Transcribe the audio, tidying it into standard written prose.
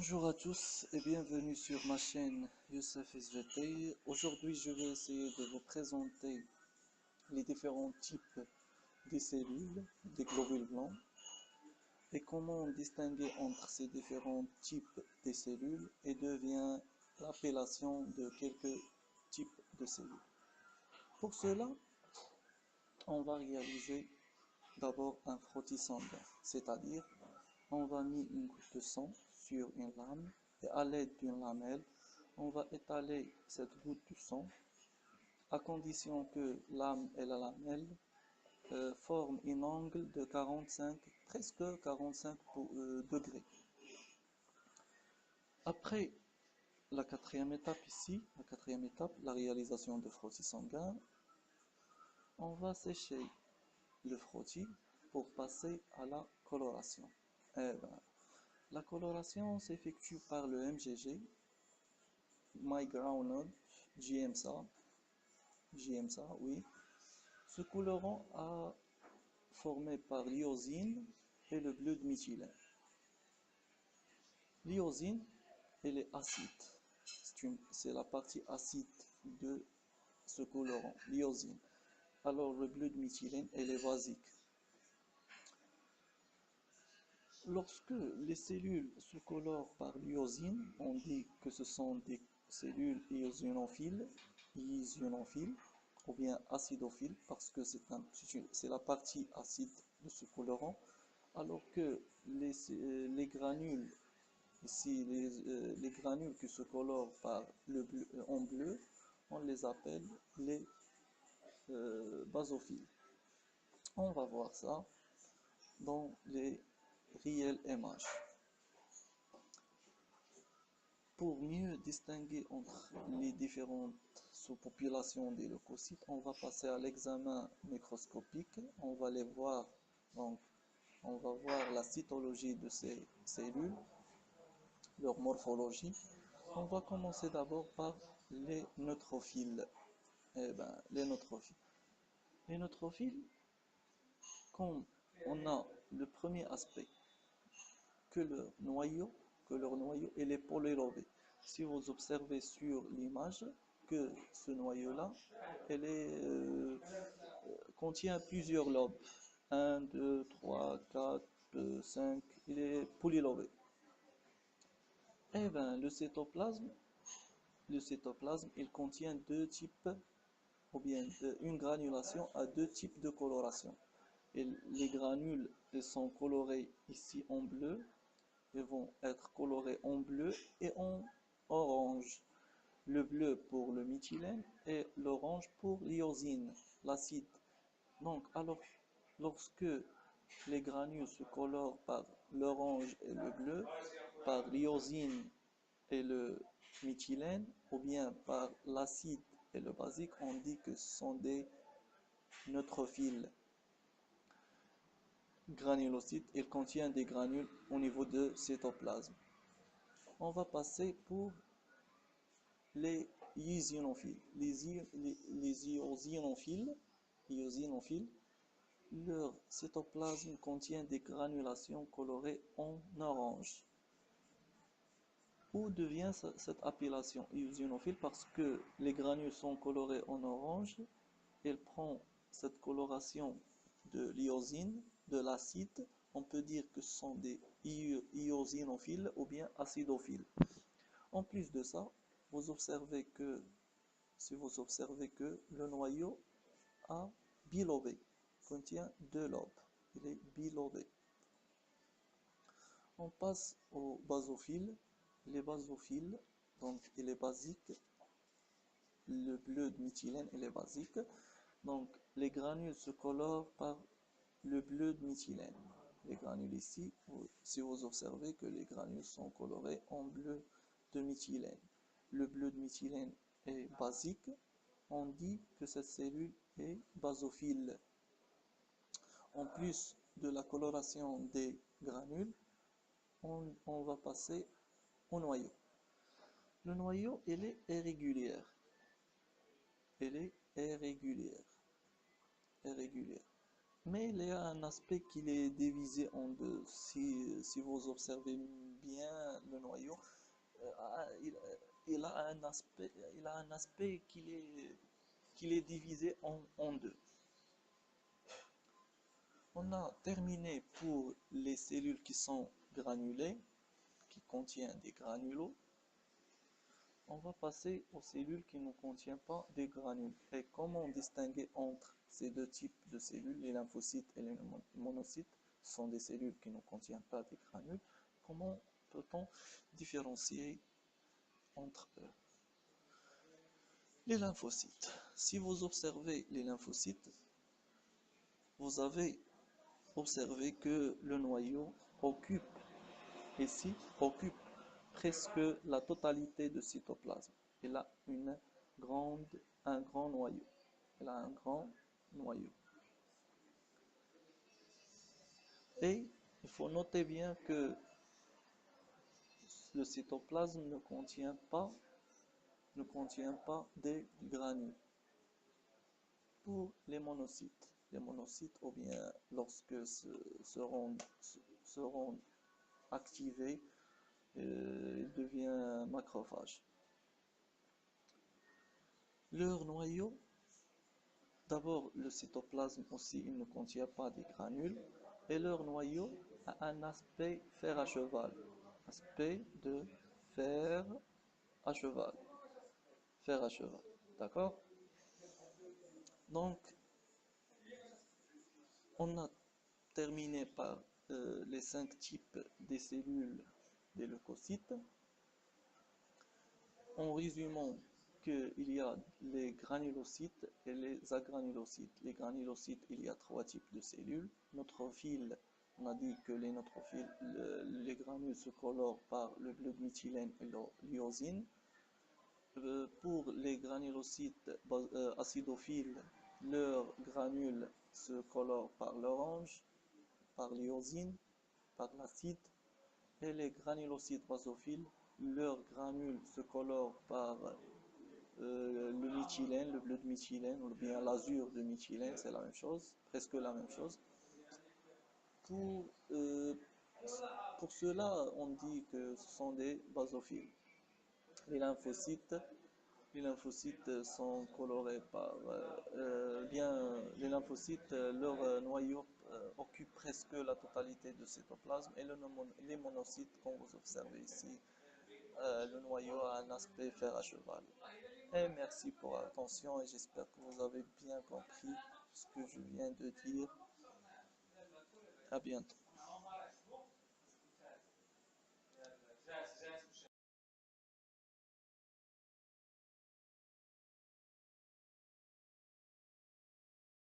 Bonjour à tous et bienvenue sur ma chaîne Youssef SVT. Aujourd'hui, je vais essayer de vous présenter les différents types des cellules, des globules blancs, et comment distinguer entre ces différents types de cellules et devient l'appellation de quelques types de cellules. Pour cela, on va réaliser d'abord un frottis sanguin, c'est-à-dire on va mettre une goutte de sang sur une lame et à l'aide d'une lamelle, on va étaler cette goutte de sang à condition que l'âme et la lamelle forment un angle de 45, presque 45 degrés. Après la quatrième étape ici, la réalisation de frottis sanguin, on va sécher le frottis pour passer à la coloration. La coloration s'effectue par le MGG, MyGroundNut, GMSA, oui. Ce colorant a formé par l'iosine et le bleu de méthylène. L'iosine, elle est acide. C'est la partie acide de ce colorant, l'iosine. Alors le bleu de méthylène, elle est basique. Lorsque les cellules se colorent par l'iosine, on dit que ce sont des cellules eosinophiles ou bien acidophiles parce que c'est la partie acide de ce colorant, alors que les granules, ici les granules qui se colorent par en bleu, on les appelle les basophiles. On va voir ça dans les réelles images. Pour mieux distinguer entre les différentes sous-populations des leucocytes, on va passer à l'examen microscopique. On va les voir, donc on va voir la cytologie de ces cellules, leur morphologie. On va commencer d'abord par les neutrophiles. Les neurophiles. Les neutrophiles, comme on a le premier aspect, que leur noyau il est polylobé. Si vous observez sur l'image que ce noyau-là, contient plusieurs lobes. 1, 2, 3, 4, 5, il est polylobé. Et bien, le cytoplasme, il contient deux types, ou bien une granulation à deux types de coloration. Et les granules, elles sont colorées ici en bleu, elles vont être colorées en bleu et en orange. Le bleu pour le méthylène et l'orange pour l'iosine, l'acide. Donc, alors, lorsque les granules se colorent par l'orange et le bleu, par l'iosine et le méthylène, ou bien par l'acide et le basique, on dit que ce sont des neutrophiles. Granulocyte, il contient des granules au niveau de cytoplasme. On va passer pour les eosinophiles. Les eosinophiles, leur cytoplasme contient des granulations colorées en orange. Où devient cette appellation eosinophile? Parce que les granules sont colorées en orange, elle prend cette coloration de l'iosine, de l'acide, on peut dire que ce sont des eosinophiles ou bien acidophiles. En plus de ça, si vous observez que le noyau a bilobé, contient deux lobes, il est bilobé. On passe aux basophiles. Les basophiles, donc il est basique, le bleu de méthylène il est basique, donc les granules se colorent par le bleu de méthylène. Les granules ici, si vous observez que les granules sont colorées en bleu de méthylène, le bleu de méthylène est basique, on dit que cette cellule est basophile. En plus de la coloration des granules, on va passer au noyau. Le noyau, il est irrégulière. Il est irrégulière. Mais il y a un aspect qui est divisé en deux. Si vous observez bien le noyau, il a un aspect, qu'il est divisé en deux. On a terminé pour les cellules qui sont granulées, qui contiennent des granules. On va passer aux cellules qui ne contiennent pas des granules. Et comment distinguer entre ces deux types de cellules, les lymphocytes et les monocytes, sont des cellules qui ne contiennent pas des granules. Comment peut-on différencier entre eux? Les lymphocytes. Si vous observez les lymphocytes, vous avez observé que le noyau occupe occupe presque la totalité du cytoplasme. Il a un grand noyau. Il a un grand noyau. Et il faut noter bien que le cytoplasme ne contient pas des granules. Pour les monocytes, ou bien lorsque seront activés, il devient macrophage. Leur noyau, d'abord le cytoplasme aussi, il ne contient pas des granules, et leur noyau a un aspect fer à cheval. Aspect de fer à cheval. Fer à cheval. D'accord? Donc, on a terminé par les 5 types des cellules des leucocytes. En résumant qu'il y a les granulocytes et les agranulocytes. Les granulocytes, il y a 3 types de cellules. Neutrophile, on a dit que les neutrophiles, les granules se colorent par le bleu de méthylène et l'iosine. Pour les granulocytes acidophiles, leurs granules se colorent par l'orange, par l'iosine, par l'acide. Et les granulocytes basophiles, leurs granules se colorent par le méthylène, le bleu de méthylène, ou bien l'azur de méthylène, c'est la même chose, presque la même chose. Pour, euh, pour cela, on dit que ce sont des basophiles. Les lymphocytes, les lymphocytes sont colorés par les lymphocytes, leur noyau occupe presque la totalité du cytoplasme, et les monocytes, comme vous observez ici, le noyau a un aspect fer à cheval. Et merci pour l'attention, et j'espère que vous avez bien compris ce que je viens de dire. À bientôt.